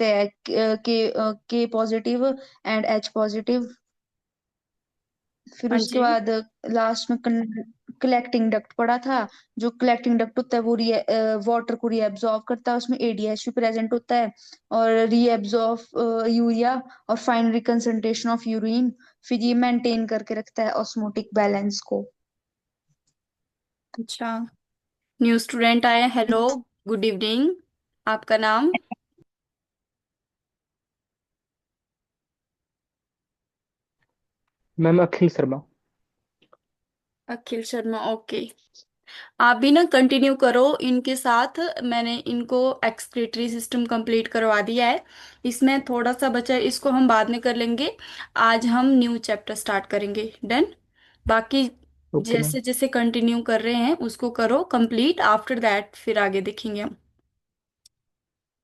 लिखते हैं, के पॉजिटिव एंड एच पॉजिटिव। फिर हाँ उसके जी। बाद लास्ट में कलेक्टिंग डक्ट पड़ा था। जो कलेक्टिंग डक्ट होता है वो वाटर को रीएब्जॉर्ब करता है, उसमें एडीएच भी प्रेजेंट होता है। और रीएब्जॉर्ब यूरिया और फाइनरी कंसंट्रेशन ऑफ यूरिन। फिर ये मेंटेन करके रखता है ऑस्मोटिक बैलेंस को। अच्छा, न्यू स्टूडेंट आए, हेलो, गुड इवनिंग। आपका नाम? मैम अखिल शर्मा। अखिल शर्मा, ओके। आप भी ना कंटिन्यू करो इनके साथ। मैंने इनको एक्सक्रीटरी सिस्टम कंप्लीट करवा दिया है। इसमें थोड़ा सा बचा है, इसको हम बाद में कर लेंगे। आज हम न्यू चैप्टर स्टार्ट करेंगे। डन। बाकी ओके मैम। जैसे जैसे कंटिन्यू कर रहे हैं उसको करो कंप्लीट, आफ्टर दैट फिर आगे देखेंगे हम।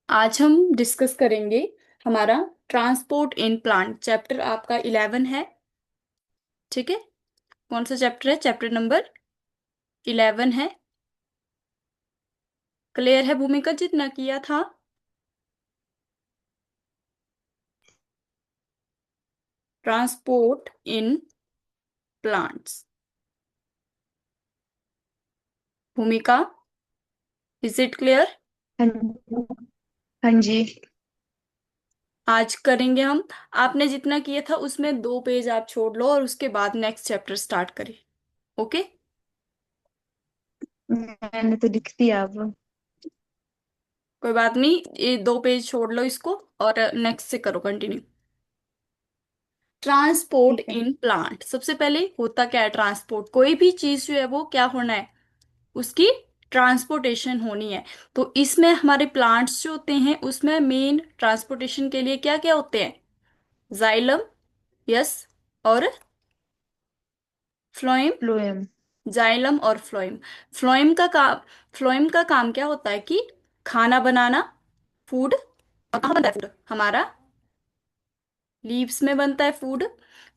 आज हम डिस्कस करेंगे हमारा ट्रांसपोर्ट इन प्लांट चैप्टर, आपका 11 है। ठीक है। कौन सा चैप्टर है? चैप्टर नंबर 11 है। क्लियर है भूमिका जितना किया था? Transport in plants. भूमिका, इज इट क्लियर? हाँ जी। हाँ जी। आज करेंगे हम। आपने जितना किया था उसमें 2 पेज आप छोड़ लो और उसके बाद नेक्स्ट चैप्टर स्टार्ट करें। ओके। मैंने तो लिख दिया अब। कोई बात नहीं, ये 2 पेज छोड़ लो इसको और नेक्स्ट से करो कंटिन्यू। ट्रांसपोर्ट ठीक है। इन प्लांट, सबसे पहले होता क्या है ट्रांसपोर्ट? कोई भी चीज जो है वो क्या होना है, उसकी ट्रांसपोर्टेशन होनी है। तो इसमें हमारे प्लांट्स जो होते हैं उसमें मेन ट्रांसपोर्टेशन के लिए क्या क्या होते हैं? जाइलम, यस, और फ्लोएम। फ्लोएम। जाइलम और फ्लोएम। फ्लोएम का काम, फ्लोएम का काम क्या होता है कि खाना बनाना, फूड। और कहाँ बनता है फूड हमारा? लीव्स में बनता है फूड।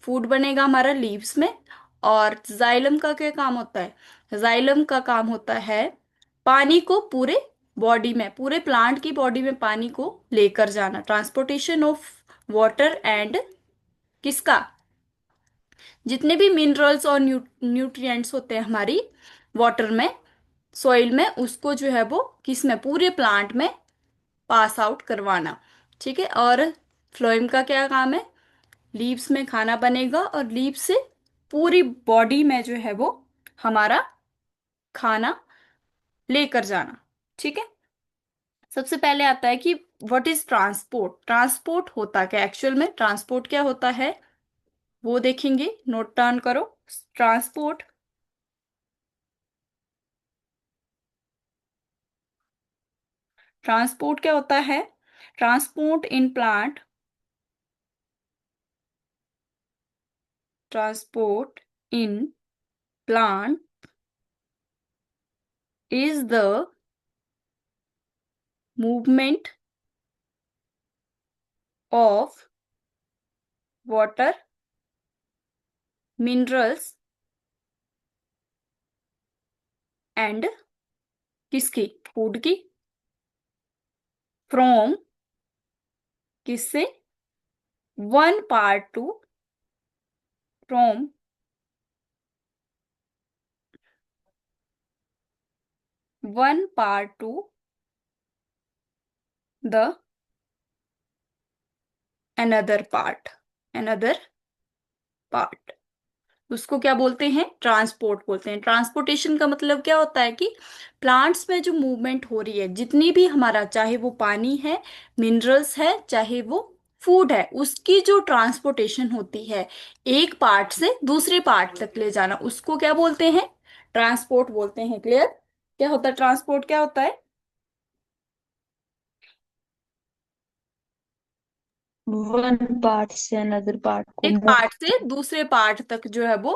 फूड बनेगा हमारा लीव्स में। और जाइलम का क्या काम होता है? जाइलम का काम होता है पानी को पूरे बॉडी में, पूरे प्लांट की बॉडी में पानी को लेकर जाना, ट्रांसपोर्टेशन ऑफ वाटर एंड किसका, जितने भी मिनरल्स और न्यूट्रिएंट्स होते हैं हमारी वाटर में, सॉइल में, उसको जो है वो किस में, पूरे प्लांट में पास आउट करवाना। ठीक है। और फ्लोएम का क्या काम है? लीव्स में खाना बनेगा और लीव्स से पूरी बॉडी में जो है वो हमारा खाना लेकर जाना। ठीक है। सबसे पहले आता है कि व्हाट इज ट्रांसपोर्ट। ट्रांसपोर्ट होता क्या एक्चुअल में, ट्रांसपोर्ट क्या होता है वो देखेंगे। नोट डाउन करो। ट्रांसपोर्ट, ट्रांसपोर्ट क्या होता है? Transport in plant, transport in plant is the movement of water, minerals and किसकी, फूड की, फ्रॉम किससे, one part two, from one part two the another part, another part, उसको क्या बोलते हैं? ट्रांसपोर्ट बोलते हैं। ट्रांसपोर्टेशन का मतलब क्या होता है कि प्लांट्स में जो मूवमेंट हो रही है, जितनी भी हमारा, चाहे वो पानी है, मिनरल्स है, चाहे वो फूड है, उसकी जो ट्रांसपोर्टेशन होती है एक पार्ट से दूसरे पार्ट तक ले जाना, उसको क्या बोलते हैं? ट्रांसपोर्ट बोलते हैं। क्लियर? क्या होता है ट्रांसपोर्ट, क्या होता है? वन पार्ट से अनदर पार्ट को एक मूव। पार्ट से दूसरे पार्ट तक जो है वो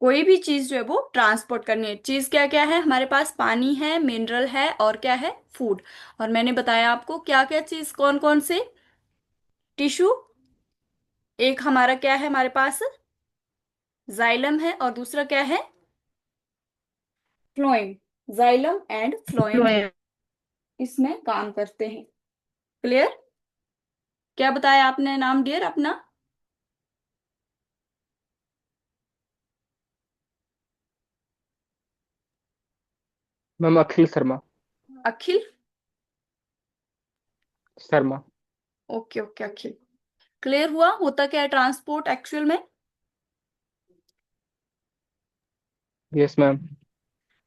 कोई भी चीज जो है वो ट्रांसपोर्ट करनी है। चीज क्या क्या है हमारे पास? पानी है, मिनरल है, और क्या है? फूड। और मैंने बताया आपको क्या क्या चीज, कौन कौन से? टिश्यू, एक हमारा क्या है हमारे पास? जाइलम है, और दूसरा क्या है? Phloem. Xylem and phloem phloem. इसमें काम करते हैं। क्लियर? क्या बताया आपने नाम डियर अपना? मैम अखिल शर्मा। अखिल। शर्मा। ओके ओके अखिल। क्लियर हुआ होता क्या है ट्रांसपोर्ट एक्चुअल में? Yes ma'am.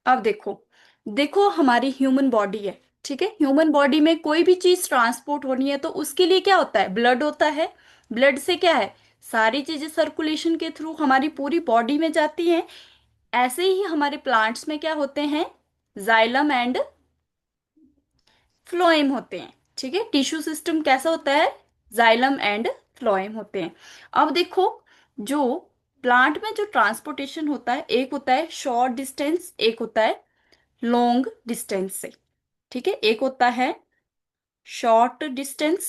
अब देखो, देखो हमारी ह्यूमन बॉडी है, ठीक है, ह्यूमन बॉडी में कोई भी चीज ट्रांसपोर्ट होनी है तो उसके लिए क्या होता है, ब्लड होता है। ब्लड से क्या है, सारी चीजें सर्कुलेशन के थ्रू हमारी पूरी बॉडी में जाती हैं। ऐसे ही हमारे प्लांट्स में क्या होते हैं, जाइलम एंड फ्लोएम होते हैं। ठीक है, टिश्यू सिस्टम कैसा होता है, जाइलम एंड फ्लोएम होते हैं। अब देखो, जो प्लांट में जो ट्रांसपोर्टेशन होता है, एक होता है शॉर्ट डिस्टेंस, एक होता है लॉन्ग डिस्टेंस से। ठीक है, एक होता है शॉर्ट डिस्टेंस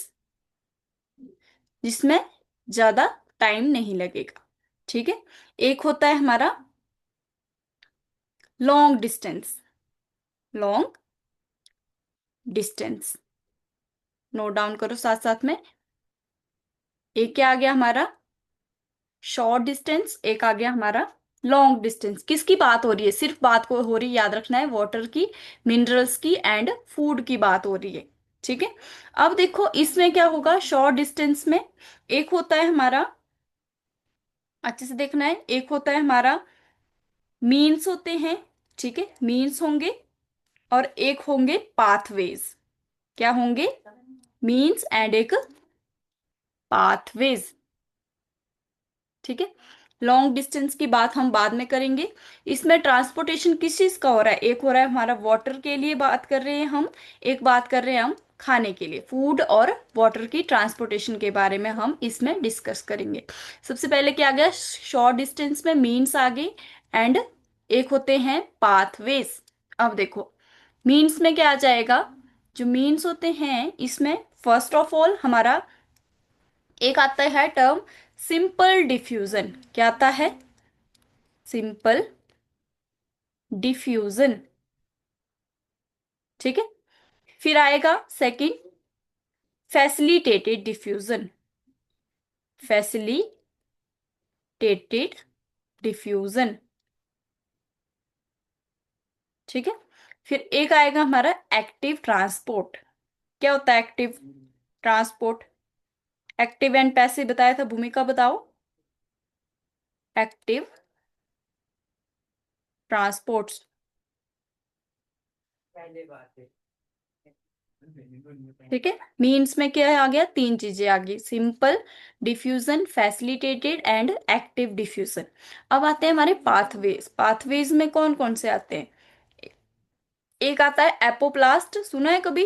जिसमें ज्यादा टाइम नहीं लगेगा। ठीक है, एक होता है हमारा long distance, long distance. Note down करो साथ साथ में। एक क्या आ गया हमारा शॉर्ट डिस्टेंस, एक आ गया हमारा लॉन्ग डिस्टेंस। किसकी बात हो रही है, सिर्फ बात को हो रही है, याद रखना है, वाटर की, मिनरल्स की एंड फूड की बात हो रही है। ठीक है, अब देखो इसमें क्या होगा, शॉर्ट डिस्टेंस में एक होता है हमारा, अच्छे से देखना है, एक होता है हमारा मीन्स होते हैं। ठीक है, मीन्स होंगे, और एक होंगे पाथवेज। क्या होंगे, मीन्स एंड एक पाथवेज। ठीक है, लॉन्ग डिस्टेंस की बात हम बाद में करेंगे। इसमें ट्रांसपोर्टेशन किस चीज का हो रहा है, एक हो रहा है हमारा वाटर के लिए बात कर रहे हैं हम, एक बात कर रहे हैं हम खाने के लिए, फूड और वाटर की ट्रांसपोर्टेशन के बारे में हम इसमें डिस्कस करेंगे। सबसे पहले क्या आ गया, शॉर्ट डिस्टेंस में मीन्स आ गए, एंड एक होते हैं पाथवेज। अब देखो मीन्स में क्या आ जाएगा, जो मीन्स होते हैं इसमें फर्स्ट ऑफ ऑल हमारा एक आता है टर्म सिंपल डिफ्यूजन। क्या आता है, सिंपल डिफ्यूजन। ठीक है, फिर आएगा second facilitated diffusion, facilitated diffusion. ठीक है, फिर एक आएगा हमारा एक्टिव ट्रांसपोर्ट। क्या होता है active transport, active and passive बताया था, भूमिका बताओ। एक्टिव ट्रांसपोर्ट्स, ठीक है, मीन्स में क्या आ गया, तीन चीजें आ गई, simple diffusion, facilitated and active diffusion. अब आते हैं हमारे पाथवेज। पाथवेज में कौन कौन से आते हैं, एक आता है एपोप्लास्ट, सुना है कभी,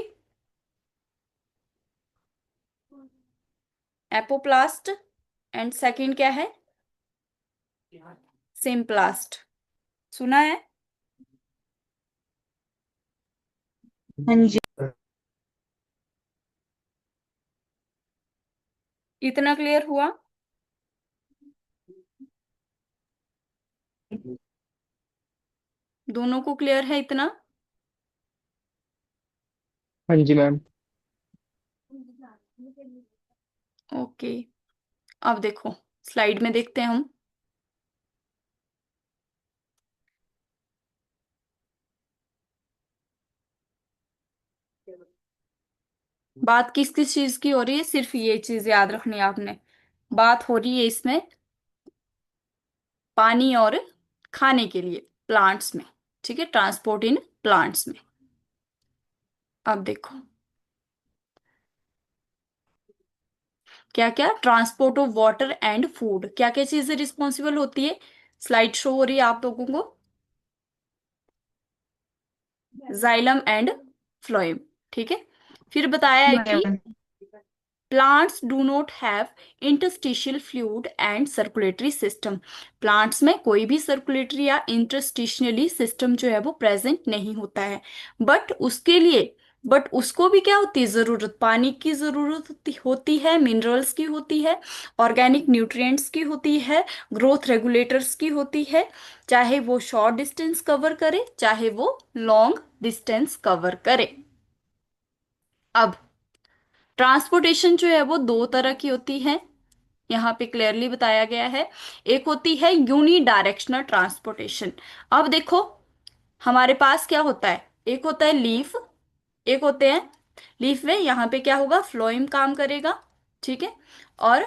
एपोप्लास्ट, एंड सेकंड क्या है, सिम्प्लास्ट, सुना है। हाँ जी। इतना क्लियर हुआ, दोनों को क्लियर है इतना? हाँ जी मैम। ओके, अब देखो स्लाइड में देखते हैं हम, बात किस किस चीज की हो रही है, सिर्फ ये चीज याद रखनी है आपने, बात हो रही है इसमें पानी और खाने के लिए प्लांट्स में। ठीक है, ट्रांसपोर्ट इन प्लांट्स में। अब देखो क्या क्या, transport of water and food, क्या क्या चीजें रिस्पॉन्सिबल होती है, स्लाइड शो हो रही है आप लोगों को, जाइलम एंड फ्लोएम। ठीक है, फिर बताया है कि ma'am. Plants do not have interstitial fluid and circulatory system. Plants में कोई भी सर्कुलेटरी या इंटरस्टिशियली सिस्टम जो है वो प्रेजेंट नहीं होता है। बट उसके लिए, बट उसको भी क्या होती है जरूरत, पानी की जरूरत होती है, मिनरल्स की होती है, ऑर्गेनिक न्यूट्रिएंट्स की होती है, ग्रोथ रेगुलेटर्स की होती है, चाहे वो शॉर्ट डिस्टेंस कवर करे चाहे वो लॉन्ग डिस्टेंस कवर करे। अब ट्रांसपोर्टेशन जो है वो दो तरह की होती है, यहाँ पे क्लियरली बताया गया है। एक होती है यूनी डायरेक्शनल ट्रांसपोर्टेशन। अब देखो हमारे पास क्या होता है, एक होता है लीफ, एक होते हैं लीफ में यहाँ पे क्या होगा, फ्लोएम काम करेगा, ठीक है। और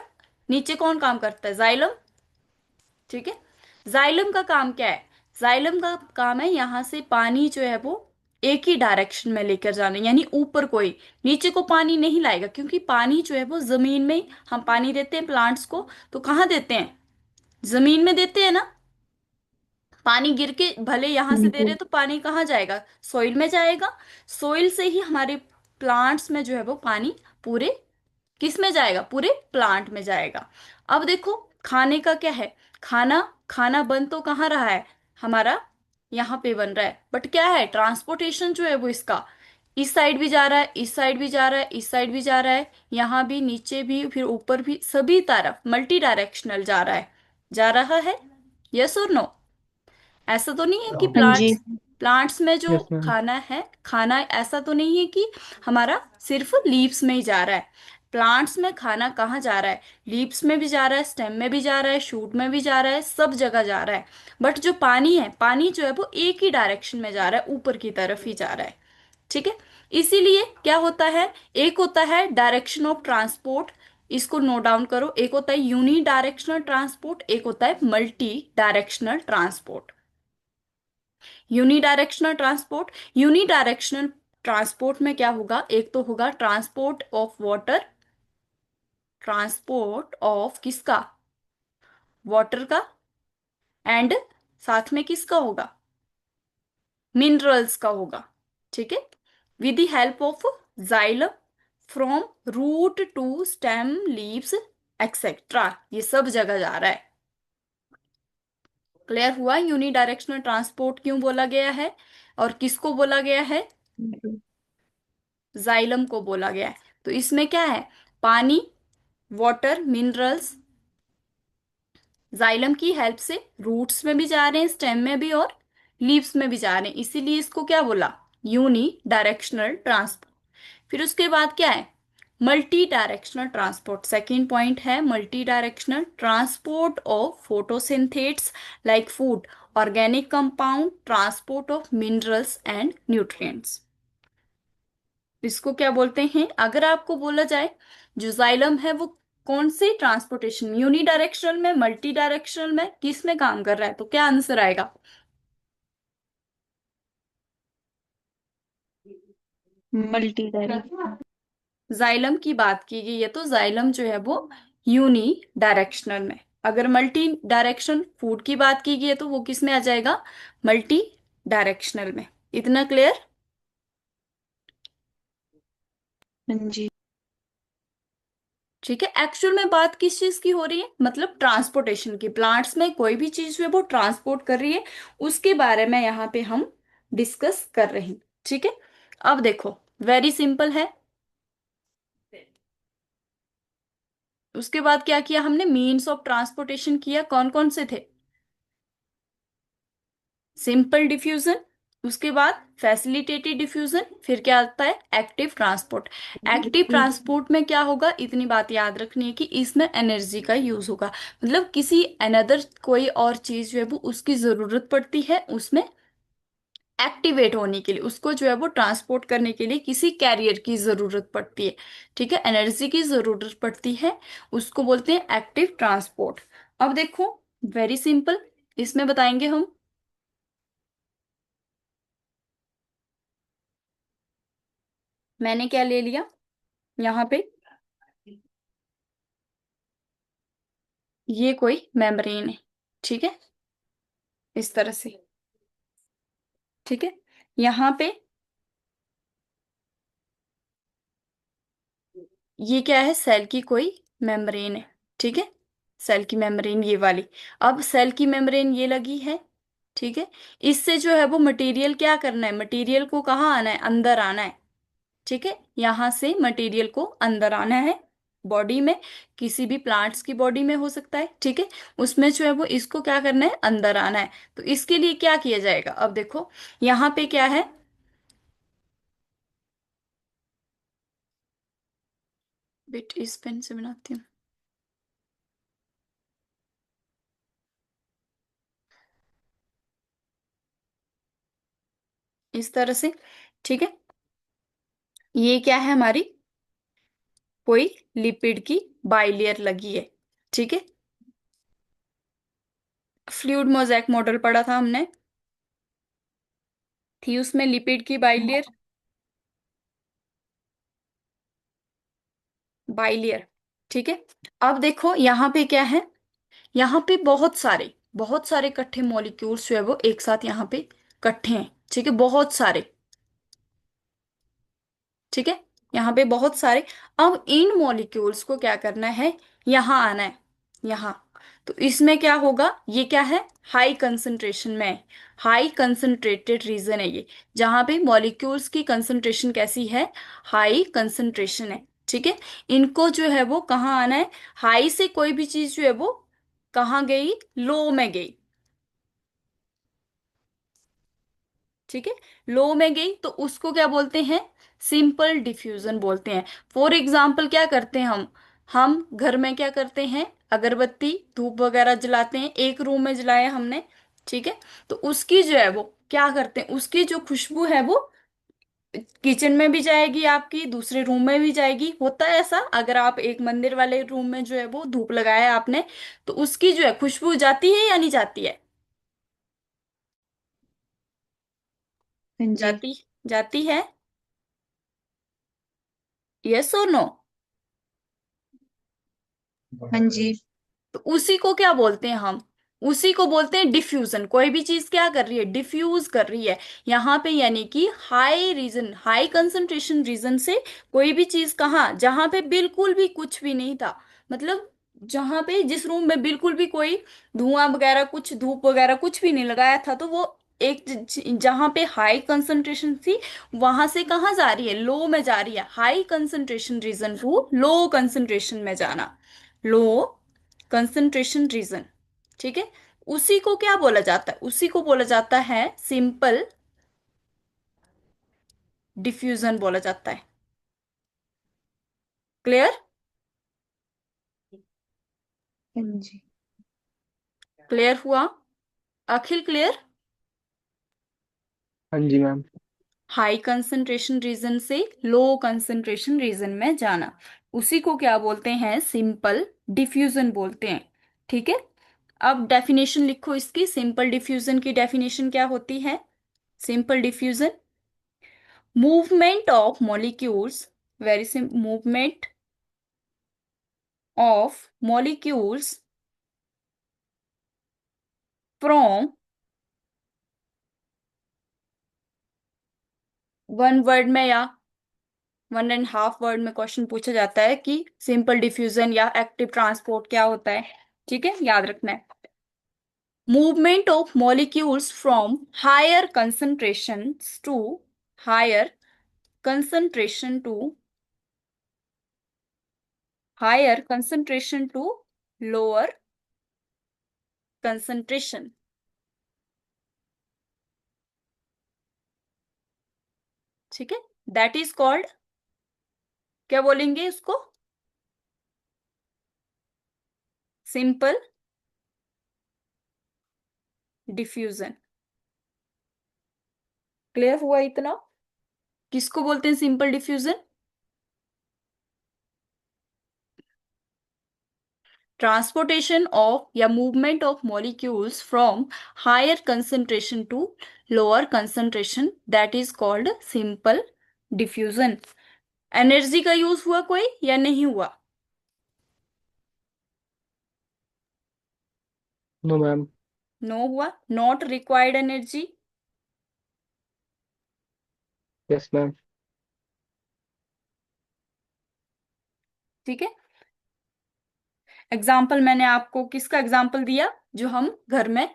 नीचे कौन काम करता है, जाइलम, ठीक है। जाइलम का काम क्या है, जाइलम का काम है यहाँ से पानी जो है वो एक ही डायरेक्शन में लेकर जाना, यानी ऊपर कोई नीचे को पानी नहीं लाएगा, क्योंकि पानी जो है वो जमीन में ही हम पानी देते हैं प्लांट्स को, तो कहाँ देते हैं, जमीन में देते हैं ना। पानी गिर के भले यहां से दे जी। रहे तो पानी कहाँ जाएगा, सोइल में जाएगा। सोइल से ही हमारे प्लांट्स में जो है वो पानी पूरे किस में जाएगा, पूरे प्लांट में जाएगा। अब देखो खाने का क्या है, खाना खाना बन तो कहाँ रहा है हमारा, यहाँ पे बन रहा है, बट क्या है ट्रांसपोर्टेशन जो है वो इसका इस साइड भी जा रहा है, इस साइड भी जा रहा है, इस साइड भी जा रहा है, यहाँ भी नीचे भी फिर ऊपर भी, सभी तरफ मल्टी डायरेक्शनल जा रहा है, जा रहा है। यस और नो। ऐसा तो नहीं है कि हाँ जी। प्लांट्स में जो यस मैम। खाना है, खाना ऐसा तो नहीं है कि हमारा सिर्फ लीव्स में ही जा रहा है। प्लांट्स में खाना कहाँ जा रहा है, लीव्स में भी जा रहा है, स्टेम में भी जा रहा है, शूट में भी जा रहा है, सब जगह जा रहा है। बट जो पानी है, पानी जो है वो एक ही डायरेक्शन में जा रहा है, ऊपर की तरफ ही जा रहा है, ठीक है। इसीलिए क्या होता है, एक होता है डायरेक्शन ऑफ ट्रांसपोर्ट, इसको नोट डाउन करो, एक होता है यूनी डायरेक्शनल ट्रांसपोर्ट, एक होता है multi directional transport. Unidirectional transport में क्या होगा, एक तो होगा transport of water, transport of किसका, वाटर का, एंड साथ में किसका होगा, मिनरल्स का होगा, ठीक है। With the help of xylem from root to stem leaves etcetera, ये सब जगह जा रहा है। क्लियर हुआ यूनिडायरेक्शनल ट्रांसपोर्ट क्यों बोला गया है और किसको बोला गया है, जाइलम को बोला गया है। तो इसमें क्या है, पानी, वाटर, मिनरल्स जाइलम की हेल्प से रूट्स में भी जा रहे हैं, स्टेम में भी और लीव्स में भी जा रहे हैं, इसीलिए इसको क्या बोला, यूनी डायरेक्शनल ट्रांसपोर्ट। फिर उसके बाद क्या है, multi directional transport, second point है multi directional transport of photosynthates like food, organic compound, transport of minerals and nutrients. इसको क्या बोलते हैं, अगर आपको बोला जाए जो जाइलम है वो कौन से ट्रांसपोर्टेशन, यूनी डायरेक्शनल में, मल्टी डायरेक्शनल में, किस में काम कर रहा है, तो क्या आंसर आएगा, मल्टी डायरेक्शनल। जाइलम की बात की गई है तो जाइलम जो है वो यूनी डायरेक्शनल में, अगर मल्टी डायरेक्शन फूड की बात की गई है तो वो किस में आ जाएगा, मल्टी डायरेक्शनल में। इतना क्लियर। हाँ जी। ठीक है, एक्चुअल में बात किस चीज की हो रही है, मतलब ट्रांसपोर्टेशन की, प्लांट्स में कोई भी चीज जो है वो ट्रांसपोर्ट कर रही है, उसके बारे में यहाँ पे हम डिस्कस कर रहे हैं, ठीक है। अब देखो वेरी सिंपल है, उसके बाद क्या किया हमने, मीन्स ऑफ ट्रांसपोर्टेशन किया, कौन कौन से थे, सिंपल डिफ्यूजन, उसके बाद फैसिलिटेटेड डिफ्यूजन, फिर क्या आता है एक्टिव ट्रांसपोर्ट। एक्टिव ट्रांसपोर्ट में क्या होगा, इतनी बात याद रखनी है कि इसमें एनर्जी का यूज होगा, मतलब किसी अनदर कोई और चीज जो है वो उसकी जरूरत पड़ती है उसमें एक्टिवेट होने के लिए, उसको जो है वो ट्रांसपोर्ट करने के लिए किसी कैरियर की जरूरत पड़ती है, ठीक है, एनर्जी की जरूरत पड़ती है, उसको बोलते हैं एक्टिव ट्रांसपोर्ट। अब देखो वेरी सिंपल, इसमें बताएंगे हम, मैंने क्या ले लिया यहाँ पे, ये कोई मेम्ब्रेन है, ठीक है, इस तरह से, ठीक है। यहाँ पे ये क्या है, सेल की कोई मेम्ब्रेन है, ठीक है, सेल की मेम्ब्रेन ये वाली। अब सेल की मेम्ब्रेन ये लगी है, ठीक है, इससे जो है वो मटेरियल क्या करना है, मटेरियल को कहाँ आना है, अंदर आना है, ठीक है, यहाँ से मटेरियल को अंदर आना है बॉडी में, किसी भी प्लांट्स की बॉडी में हो सकता है, ठीक है, उसमें जो है वो इसको क्या करना है, अंदर आना है। तो इसके लिए क्या किया जाएगा, अब देखो यहाँ पे क्या है, बिट इस पेन से बनाती हूँ इस तरह से। ठीक है, ये क्या है हमारी, कोई लिपिड की बाइलेयर लगी है। ठीक है, फ्लूइड मोज़ेक मॉडल पढ़ा था हमने, थी उसमें लिपिड की बाइलेयर, बाइलेयर। ठीक है, अब देखो यहाँ पे क्या है, यहाँ पे बहुत सारे इकट्ठे मॉलिक्यूल्स जो है वो एक साथ यहाँ पे इकट्ठे हैं। ठीक है, बहुत सारे। ठीक है, यहाँ पे बहुत सारे। अब इन मॉलिक्यूल्स को क्या करना है, यहाँ आना है, यहाँ। तो इसमें क्या होगा, ये क्या है, हाई कंसंट्रेशन में है, हाई कंसंट्रेटेड रीजन है ये, जहाँ पे मॉलिक्यूल्स की कंसंट्रेशन कैसी है, हाई कंसंट्रेशन है। ठीक है, इनको जो है वो कहाँ आना है, हाई से कोई भी चीज जो है वो कहाँ गई, लो में गई। ठीक है, लो में गई तो उसको क्या बोलते हैं, सिंपल डिफ्यूजन बोलते हैं। फॉर एग्जाम्पल क्या करते हैं हम घर में क्या करते हैं, अगरबत्ती धूप वगैरह जलाते हैं, एक रूम में जलाया हमने। ठीक है, तो उसकी जो है वो क्या करते हैं, उसकी जो खुशबू है वो किचन में भी जाएगी, आपकी दूसरे रूम में भी जाएगी। होता है ऐसा, अगर आप एक मंदिर वाले रूम में जो है वो धूप लगाया है आपने, तो उसकी जो है खुशबू जाती है या नहीं जाती है, हाँ जी। जाती जाती है, यस और नो। हाँ जी। तो उसी को क्या बोलते हैं हम, उसी को बोलते हैं डिफ्यूजन। कोई भी चीज क्या कर रही है, डिफ्यूज कर रही है यहाँ पे, यानी कि high region, high concentration reason से कोई भी चीज कहाँ, जहां पे बिल्कुल भी कुछ भी नहीं था, मतलब जहां पे जिस रूम में बिल्कुल भी कोई धुआं वगैरह कुछ धूप वगैरह कुछ भी नहीं लगाया था, तो वो एक जहां पे हाई कंसंट्रेशन थी, वहां से कहाँ जा रही है, लो में जा रही है, high concentration region to low concentration में जाना, लो कंसंट्रेशन रीजन। ठीक है, उसी को क्या बोला जाता है, उसी को बोला जाता है सिंपल डिफ्यूजन बोला जाता है। क्लियर, हाँ जी। क्लियर हुआ, अखिल क्लियर। हाँ जी मैम। हाई कंसंट्रेशन रीजन से लो कंसंट्रेशन रीजन में जाना, उसी को क्या बोलते हैं, सिंपल डिफ्यूजन बोलते हैं। ठीक है, अब डेफिनेशन लिखो इसकी, सिंपल डिफ्यूजन की डेफिनेशन क्या होती है, simple diffusion, movement of molecules, very simple, movement of molecules from, one word में या 1.5 वर्ड में क्वेश्चन पूछा जाता है कि सिंपल डिफ्यूजन या एक्टिव ट्रांसपोर्ट क्या होता है। ठीक है, याद रखना है, movement of molecules from higher concentration to higher concentration to higher concentration to lower concentration. ठीक है, दैट इज कॉल्ड, क्या बोलेंगे इसको, सिंपल डिफ्यूजन। क्लियर हुआ इतना, किसको बोलते हैं सिंपल डिफ्यूजन, ट्रांसपोर्टेशन ऑफ या movement of molecules from higher concentration to lower concentration, that is called simple diffusion. Energy का यूज हुआ कोई या नहीं हुआ, नो मैम। नो हुआ, not required energy. Yes ma'am. ठीक है, एग्जाम्पल मैंने आपको किसका एग्जाम्पल दिया, जो हम घर में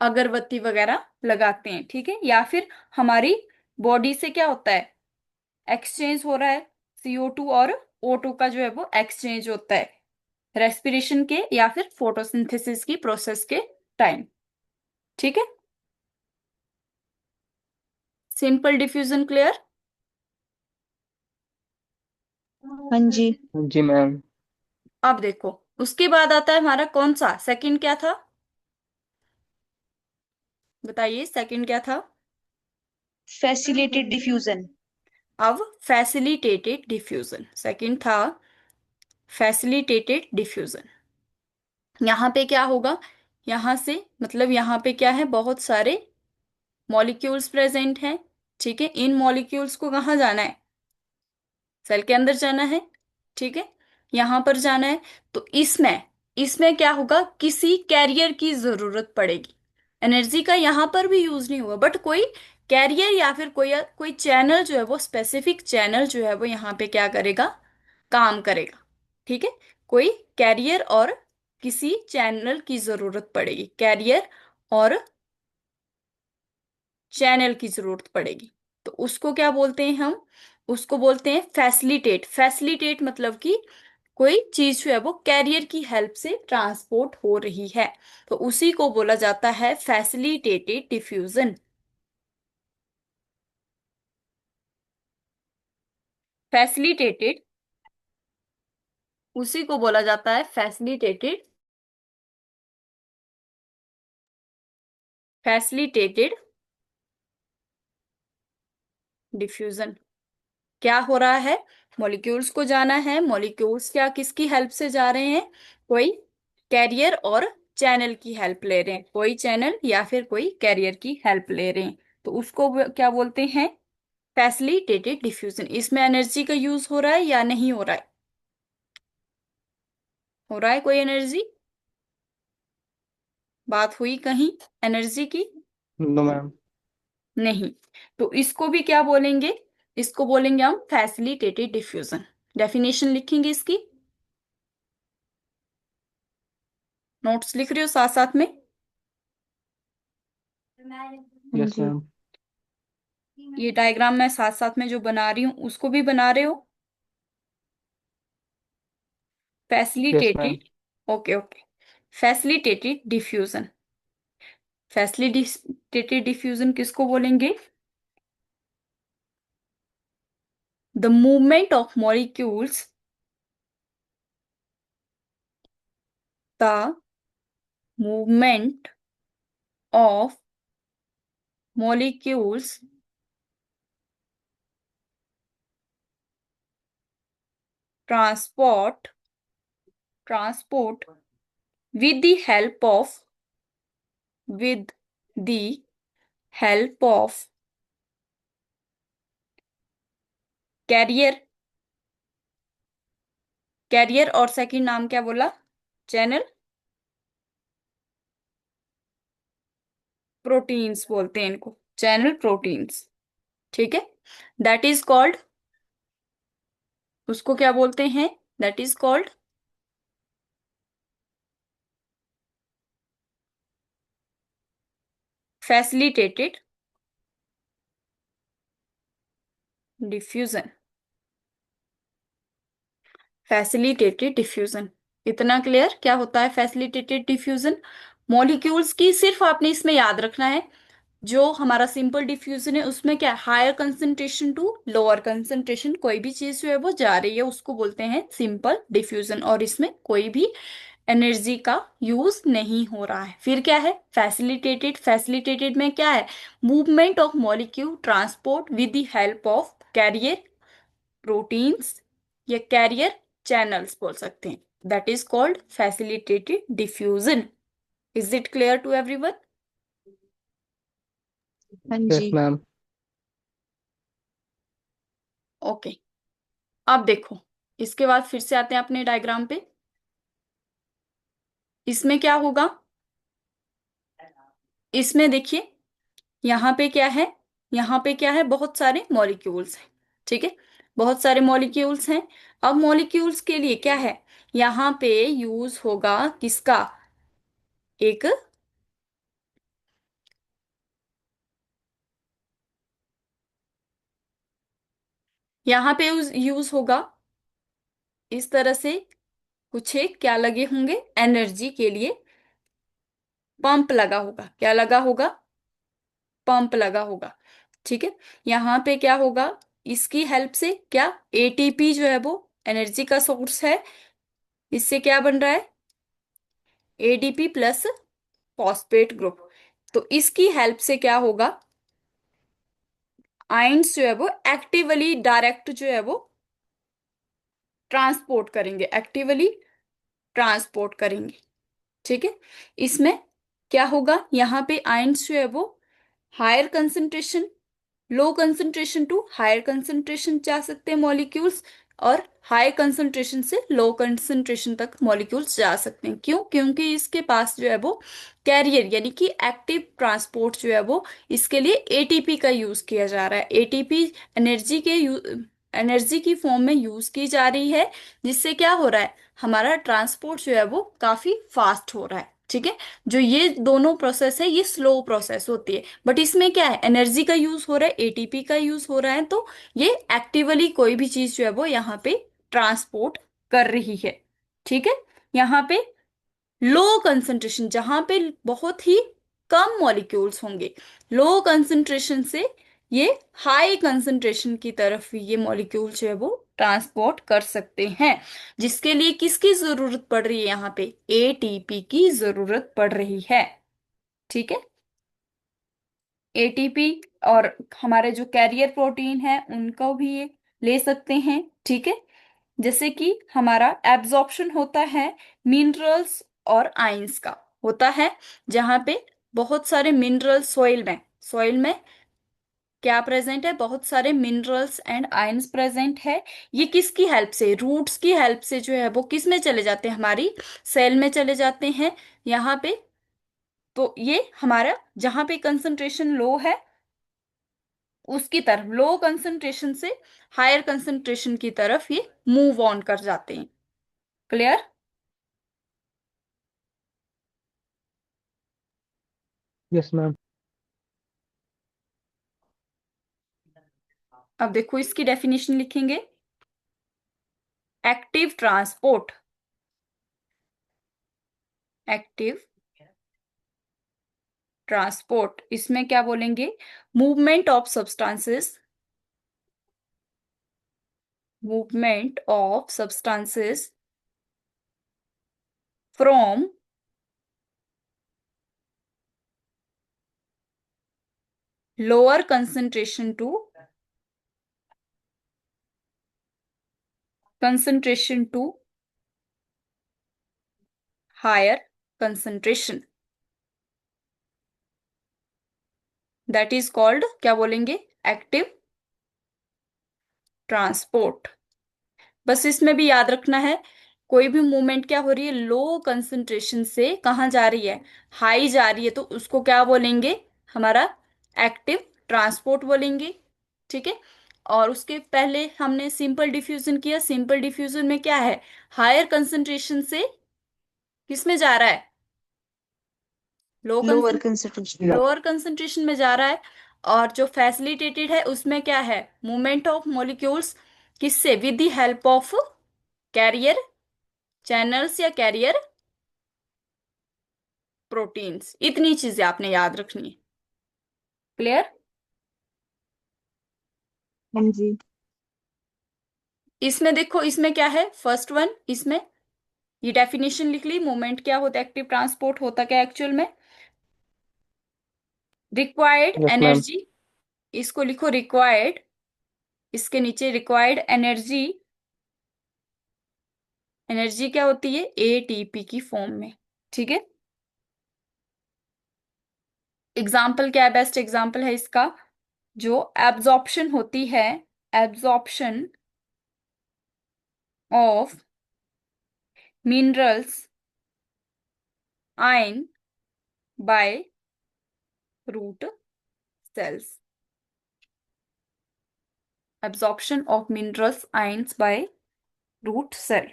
अगरबत्ती वगैरह लगाते हैं। ठीक है, या फिर हमारी बॉडी से क्या होता है, एक्सचेंज हो रहा है, CO2 और O2 का जो है वो एक्सचेंज होता है रेस्पिरेशन के या फिर फोटोसिंथेसिस की प्रोसेस के टाइम। ठीक है, सिंपल डिफ्यूजन क्लियर। हाँ जी। जी मैम। अब देखो, उसके बाद आता है हमारा कौन सा, सेकंड क्या था, बताइए सेकंड क्या था। Facilitated diffusion. अब फैसिलिटेटेड डिफ्यूजन सेकंड था, फैसिलिटेटेड डिफ्यूजन। यहाँ पे क्या होगा, यहाँ से मतलब यहाँ पे क्या है, बहुत सारे मॉलिक्यूल्स प्रेजेंट हैं। ठीक है, इन मॉलिक्यूल्स को कहाँ जाना है, सेल के अंदर जाना है। ठीक है, यहां पर जाना है। तो इसमें इसमें क्या होगा, किसी कैरियर की जरूरत पड़ेगी। एनर्जी का यहां पर भी यूज नहीं होगा, बट कोई कैरियर या फिर कोई कोई चैनल जो है वो, स्पेसिफिक चैनल जो है वो यहाँ पे क्या करेगा, काम करेगा। ठीक है, कोई कैरियर और किसी चैनल की जरूरत पड़ेगी, कैरियर और चैनल की जरूरत पड़ेगी। तो उसको क्या बोलते हैं हम, उसको बोलते हैं फैसिलिटेट। फैसिलिटेट मतलब कि कोई चीज जो है वो कैरियर की हेल्प से ट्रांसपोर्ट हो रही है, तो उसी को बोला जाता है फैसिलिटेटेड डिफ्यूजन। फैसिलिटेटेड, उसी को बोला जाता है फैसिलिटेटेड, फैसिलिटेटेड डिफ्यूजन। क्या हो रहा है, मॉलिक्यूल्स को जाना है, मॉलिक्यूल्स क्या किसकी हेल्प से जा रहे हैं, कोई कैरियर और चैनल की हेल्प ले रहे हैं, कोई चैनल या फिर कोई कैरियर की हेल्प ले रहे हैं। तो उसको क्या बोलते हैं, फैसिलिटेटेड डिफ्यूजन। इसमें एनर्जी का यूज हो रहा है या नहीं हो रहा है, हो रहा है कोई एनर्जी, बात हुई कहीं एनर्जी की, नो मैम। नहीं। तो इसको भी क्या बोलेंगे, इसको बोलेंगे हम फैसिलिटेटेड डिफ्यूजन। डेफिनेशन लिखेंगे इसकी, नोट्स लिख रहे हो साथ साथ में, हाँ यस जी। मैम। ये डायग्राम मैं साथ साथ में जो बना रही हूँ उसको भी बना रहे हो, yes ma'am. Facilitated, okay okay, facilitated diffusion. Facilitated diffusion किसको बोलेंगे, the movement of molecules, the movement of molecules transport with the help of, with the help of carrier, carrier और सेकंड नाम क्या बोला, चैनल, प्रोटीन्स बोलते हैं इनको, channel proteins. ठीक है, दैट इज कॉल्ड, उसको क्या बोलते हैं, that is called facilitated diffusion. Facilitated diffusion, इतना क्लियर क्या होता है फैसिलिटेटेड डिफ्यूजन। मॉलिक्यूल्स की सिर्फ आपने इसमें याद रखना है, जो हमारा सिंपल डिफ्यूजन है उसमें क्या, higher concentration to lower concentration, कोई भी चीज जो है वो जा रही है उसको बोलते हैं सिंपल डिफ्यूजन, और इसमें कोई भी एनर्जी का यूज नहीं हो रहा है। फिर क्या है फैसिलिटेटेड, फैसिलिटेटेड में क्या है, movement of molecule transport with the help of carrier proteins या कैरियर चैनल्स बोल सकते हैं, that is called facilitated diffusion. Is it clear to everyone. हाँ यस जी। मैम। ओके, अब देखो, इसके बाद फिर से आते हैं अपने डायग्राम पे। इसमें क्या होगा, इसमें देखिए, यहाँ पे क्या है, यहाँ पे क्या है, बहुत सारे मॉलिक्यूल्स हैं। ठीक है, बहुत सारे मॉलिक्यूल्स हैं। अब मॉलिक्यूल्स के लिए क्या है, यहाँ पे यूज होगा किसका, एक, यहाँ पे यूज होगा इस तरह से, कुछ एक क्या लगे होंगे एनर्जी के लिए, पंप लगा होगा, क्या लगा होगा, पंप लगा होगा। ठीक है, यहाँ पे क्या होगा, इसकी हेल्प से क्या, एटीपी जो है वो एनर्जी का सोर्स है। इससे क्या बन रहा है? ADP plus phosphate group. तो इसकी हेल्प से क्या होगा? आयंस जो है वो एक्टिवली डायरेक्ट जो है वो ट्रांसपोर्ट करेंगे, एक्टिवली ट्रांसपोर्ट करेंगे। ठीक है। इसमें क्या होगा? यहाँ पे आयंस जो है वो higher concentration, low concentration to higher concentration जा सकते हैं मॉलिक्यूल्स, और हाई कंसंट्रेशन से लो कंसंट्रेशन तक मॉलिक्यूल्स जा सकते हैं। क्यों? क्योंकि इसके पास जो है वो कैरियर यानी कि एक्टिव ट्रांसपोर्ट जो है वो इसके लिए एटीपी का यूज किया जा रहा है। एटीपी एनर्जी की फॉर्म में यूज की जा रही है, जिससे क्या हो रहा है? हमारा ट्रांसपोर्ट जो है वो काफी फास्ट हो रहा है। ठीक है। जो ये दोनों प्रोसेस है ये स्लो प्रोसेस होती है, बट इसमें क्या है? एनर्जी का यूज हो रहा है, एटीपी का यूज हो रहा है, तो ये एक्टिवली कोई भी चीज जो है वो यहाँ पे ट्रांसपोर्ट कर रही है। ठीक है। यहाँ पे लो कंसंट्रेशन, जहां पे बहुत ही कम मॉलिक्यूल्स होंगे, लो कंसंट्रेशन से ये हाई कंसंट्रेशन की तरफ ये मॉलिक्यूल जो है वो ट्रांसपोर्ट कर सकते हैं। जिसके लिए किसकी जरूरत पड़ रही है? यहाँ पे एटीपी की जरूरत पड़ रही है। ठीक है। एटीपी और हमारे जो कैरियर प्रोटीन है उनको भी ये ले सकते हैं। ठीक है। जैसे कि हमारा एब्जॉर्प्शन होता है मिनरल्स और आयंस का, होता है जहां पे बहुत सारे मिनरल सॉइल में क्या प्रेजेंट है? बहुत सारे मिनरल्स एंड आयंस प्रेजेंट है। ये किसकी हेल्प से? रूट्स की हेल्प से जो है वो किस में चले जाते हैं? हमारी सेल में चले जाते हैं यहाँ पे। तो ये हमारा जहां पे कंसंट्रेशन लो है उसकी तरफ, लो कंसंट्रेशन से हायर कंसंट्रेशन की तरफ ये मूव ऑन कर जाते हैं। क्लियर? Yes ma'am. अब देखो इसकी डेफिनेशन लिखेंगे। एक्टिव ट्रांसपोर्ट, एक्टिव ट्रांसपोर्ट इसमें क्या बोलेंगे? Movement of substances, movement of substances from lower concentration to concentration to higher concentration, that is called क्या बोलेंगे? Active transport. बस इसमें भी याद रखना है, कोई भी मूवमेंट क्या हो रही है? लो कंसंट्रेशन से कहाँ जा रही है? हाई जा रही है, तो उसको क्या बोलेंगे? हमारा एक्टिव ट्रांसपोर्ट बोलेंगे। ठीक है। और उसके पहले हमने सिंपल डिफ्यूजन किया। सिंपल डिफ्यूजन में क्या है? हायर कंसंट्रेशन से किस में जा रहा है? लो lower concentration, concentration. Lower concentration में जा रहा है। और जो फैसिलिटेटेड है उसमें क्या है? मूवमेंट ऑफ मॉलिक्यूल्स किससे? With the help of carrier channels या कैरियर प्रोटीन्स। इतनी चीजें आपने याद रखनी है। क्लियर? हाँ जी। इसमें देखो, इसमें क्या है? फर्स्ट वन, इसमें ये डेफिनेशन लिख ली। मूवमेंट क्या होता है? एक्टिव ट्रांसपोर्ट होता क्या एक्चुअल में? Required yes ma'am. एनर्जी, इसको लिखो रिक्वायर्ड, इसके नीचे रिक्वायर्ड एनर्जी। एनर्जी क्या होती है? एटीपी की फॉर्म में। ठीक है। एग्जाम्पल क्या है? बेस्ट एग्जाम्पल है इसका जो एब्जॉर्प्शन होती है, absorption of minerals ion by root cells, absorption of minerals ions by root cell।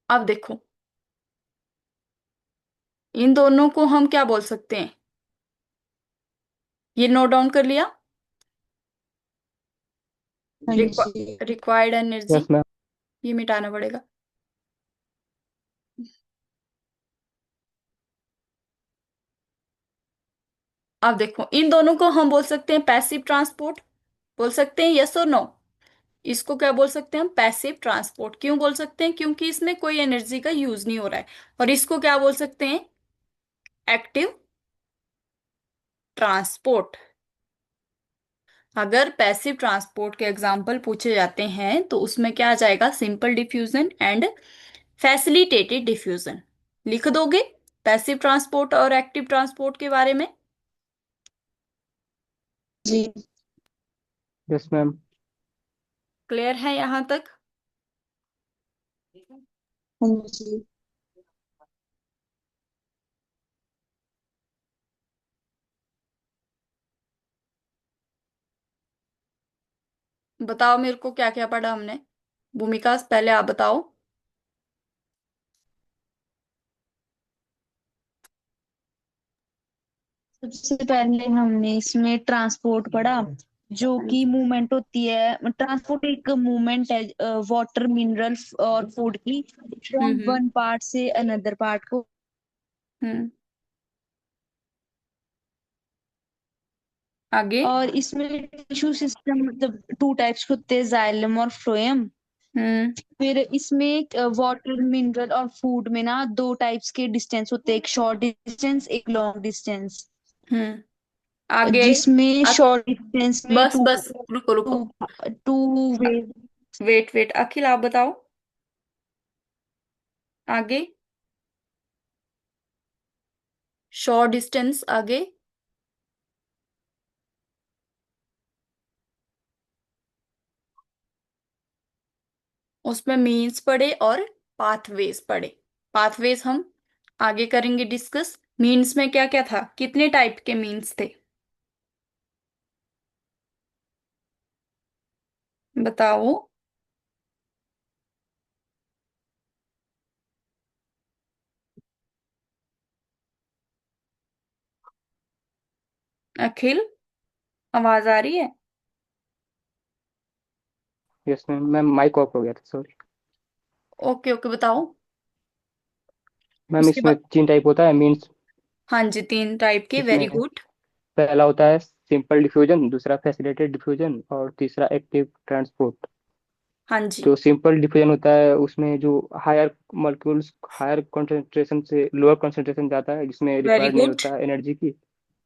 अब देखो इन दोनों को हम क्या बोल सकते हैं? ये नोट डाउन कर लिया। हाँ जी। Required energy yes ma'am. ये मिटाना पड़ेगा। अब देखो, इन दोनों को हम बोल सकते हैं पैसिव ट्रांसपोर्ट, बोल सकते हैं, यस और नो। इसको क्या बोल सकते हैं हम? Passive transport. क्यों बोल सकते हैं? क्योंकि इसमें कोई एनर्जी का यूज नहीं हो रहा है। और इसको क्या बोल सकते हैं? Active transport. अगर पैसिव ट्रांसपोर्ट के एग्जाम्पल पूछे जाते हैं तो उसमें क्या आ जाएगा? Simple diffusion and facilitated diffusion. लिख दोगे पैसिव ट्रांसपोर्ट और एक्टिव ट्रांसपोर्ट के बारे में? जी। Yes ma'am. क्लियर है यहां तक? हाँ जी। बताओ मेरे को क्या क्या पढ़ा हमने। भूमिका पहले आप बताओ। सबसे पहले हमने इसमें ट्रांसपोर्ट पढ़ा, जो कि मूवमेंट होती है। ट्रांसपोर्ट एक मूवमेंट है वाटर, मिनरल और फूड की, फ्रॉम हम्म। वन पार्ट से अनदर पार्ट को। हम्म। आगे। और इसमें टिश्यू सिस्टम मतलब टू टाइप्स के होते हैं, जाइलम और फ्लोएम। हम्म। फिर इसमें वाटर, मिनरल और फूड में ना दो टाइप्स के डिस्टेंस होते हैं, एक शॉर्ट डिस्टेंस एक लॉन्ग डिस्टेंस। हम्म। आगे। जिसमें अ, शॉर्ट डिस्टेंस में बस टू बस, रुको रुको। Two two way. Wait wait, Akhil आप बताओ। आगे। शॉर्ट डिस्टेंस, आगे। उसमें मीन्स पढ़े और पाथवेज पढ़े। पाथवेज हम आगे करेंगे डिस्कस। मीन्स में क्या क्या था? कितने टाइप के मीन्स थे? बताओ। अखिल, आवाज आ रही है? Yes ma'am, ma'am mike off हो गया था, सॉरी। ओके ओके, बताओ। मैम उसके इसमें बाद, 3 टाइप होता है मीन्स। हाँ जी, 3 टाइप के, वेरी इसमें गुड। पहला होता है सिंपल डिफ्यूजन, दूसरा फैसिलिटेटेड डिफ्यूजन और तीसरा एक्टिव ट्रांसपोर्ट। हाँ जी, जो सिंपल डिफ्यूजन होता है उसमें जो हायर मॉलिक्यूल्स हायर कंसंट्रेशन से लोअर कंसंट्रेशन जाता है, जिसमें वेरी रिक्वायर्ड नहीं गुड। होता है एनर्जी की।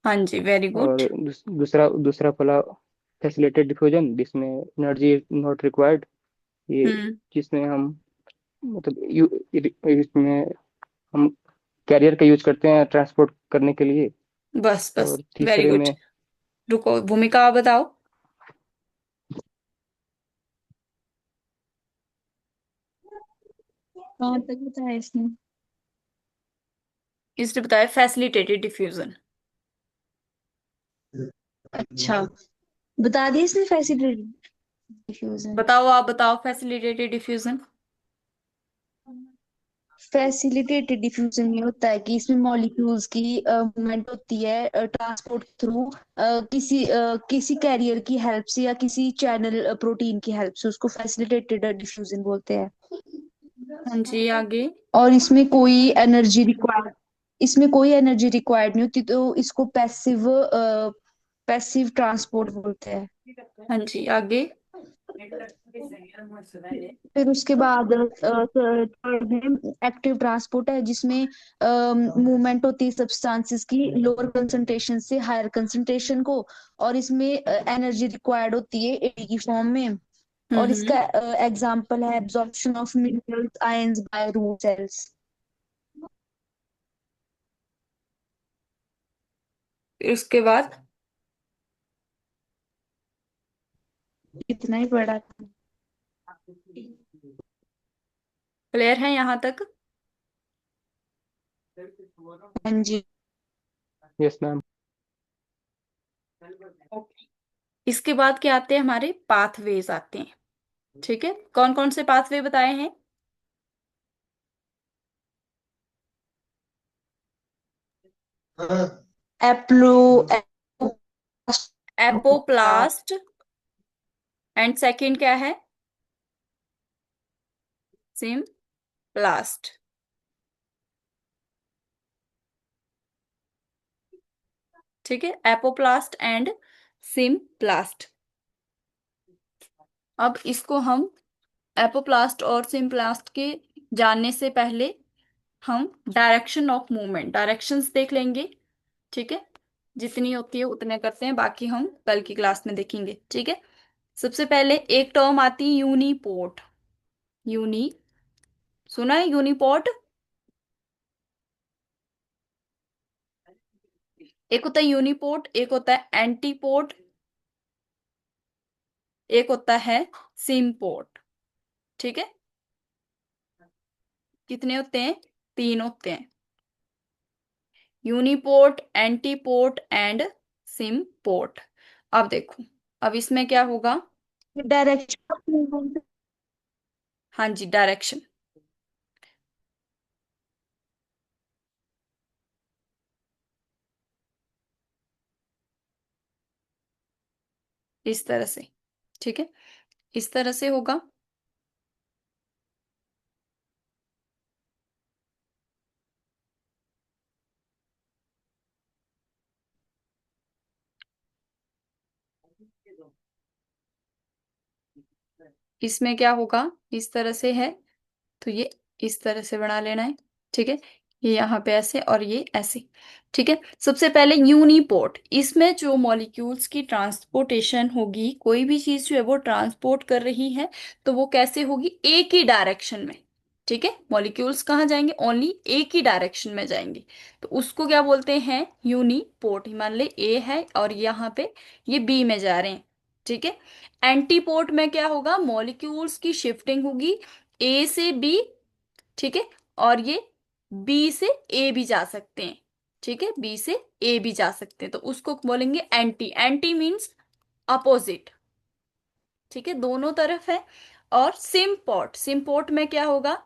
हाँ जी, वेरी गुड। और दूसरा दूसरा फला फैसिलिटेटेड डिफ्यूजन, जिसमें एनर्जी नॉट रिक्वायर्ड। ये हम्म। जिसमें हम मतलब इसमें हम कैरियर का यूज करते हैं ट्रांसपोर्ट करने के लिए। बस बस, और वेरी तीसरे गुड। में रुको, भूमिका आप बताओ। कहाँ तक बताया इसने? इसने बताया फैसिलिटेटेड डिफ्यूजन। अच्छा, बता दिया इसने फैसिलिटेटेड डिफ्यूजन। बताओ, आप बताओ फैसिलिटेटेड डिफ्यूजन। फैसिलिटेटेड डिफ्यूजन ये होता है कि इसमें मॉलिक्यूल्स की मूवमेंट होती है ट्रांसपोर्ट थ्रू किसी कैरियर की हेल्प से या किसी चैनल प्रोटीन की हेल्प से, उसको फैसिलिटेटेड डिफ्यूजन बोलते हैं। हाँ जी, आगे। और इसमें कोई एनर्जी रिक्वायर्ड नहीं होती, तो इसको पैसिव ट्रांसपोर्ट बोलते हैं। हाँ जी, आगे। फिर उसके बाद थर्ड में एक्टिव ट्रांसपोर्ट है, जिसमें मूवमेंट होती है सब्सटेंसेस की लोअर कंसंट्रेशन से हायर कंसंट्रेशन को। और इसमें एनर्जी रिक्वायर्ड होती है एटी की फॉर्म में। और हम्म। इसका एग्जांपल है absorption of minerals ions by root cells. फिर उसके बाद, इतना ही पड़ा था। क्लियर है यहाँ तक? हाँ जी। Yes ma'am. ओके। इसके बाद क्या आते हैं? हमारे पाथवेज आते हैं। ठीक है, कौन कौन से पाथवे बताए हैं? एप्लो एपोप्लास्ट। एंड सेकंड क्या है? सिम्प्लास्ट। ठीक है, एपोप्लास्ट एंड सिम्प्लास्ट। अब इसको हम एपोप्लास्ट और सिम्प्लास्ट के जानने से पहले हम डायरेक्शन ऑफ मूवमेंट, डायरेक्शंस देख लेंगे। ठीक है, जितनी होती है उतने करते हैं, बाकी हम कल की क्लास में देखेंगे। ठीक है, सबसे पहले एक टर्म आती है यूनिपोर्ट। यूनी, सुना है यूनिपोर्ट? एक होता है यूनिपोर्ट, एक होता है एंटीपोर्ट, एक होता है सिम्पोर्ट। ठीक है, कितने होते हैं? 3 होते हैं, यूनिपोर्ट, एंटीपोर्ट एंड सिम्पोर्ट। अब देखो, अब इसमें क्या होगा? Direction of movement. हाँ जी, डायरेक्शन। इस तरह से, ठीक है, इस तरह से होगा। इसमें क्या होगा? इस तरह से है, तो ये इस तरह से बना लेना है। ठीक है, ये यहाँ पे ऐसे और ये ऐसे। ठीक है, सबसे पहले यूनिपोर्ट, इसमें जो मॉलिक्यूल्स की ट्रांसपोर्टेशन होगी, कोई भी चीज जो है वो ट्रांसपोर्ट कर रही है, तो वो कैसे होगी? एक ही डायरेक्शन में। ठीक है, मॉलिक्यूल्स कहाँ जाएंगे? ओनली एक ही डायरेक्शन में जाएंगे, तो उसको क्या बोलते हैं? यूनिपोर्ट। मान ले ए है और यहाँ पे ये बी में जा रहे हैं। ठीक है, एंटीपोर्ट में क्या होगा? मॉलिक्यूल्स की शिफ्टिंग होगी ए से बी। ठीक है, और ये बी से ए भी जा सकते हैं। ठीक है, बी से ए भी जा सकते हैं, तो उसको बोलेंगे एंटी। Anti means opposite. ठीक है, दोनों तरफ है। और सिम्पोर्ट, सिम्पोर्ट में क्या होगा?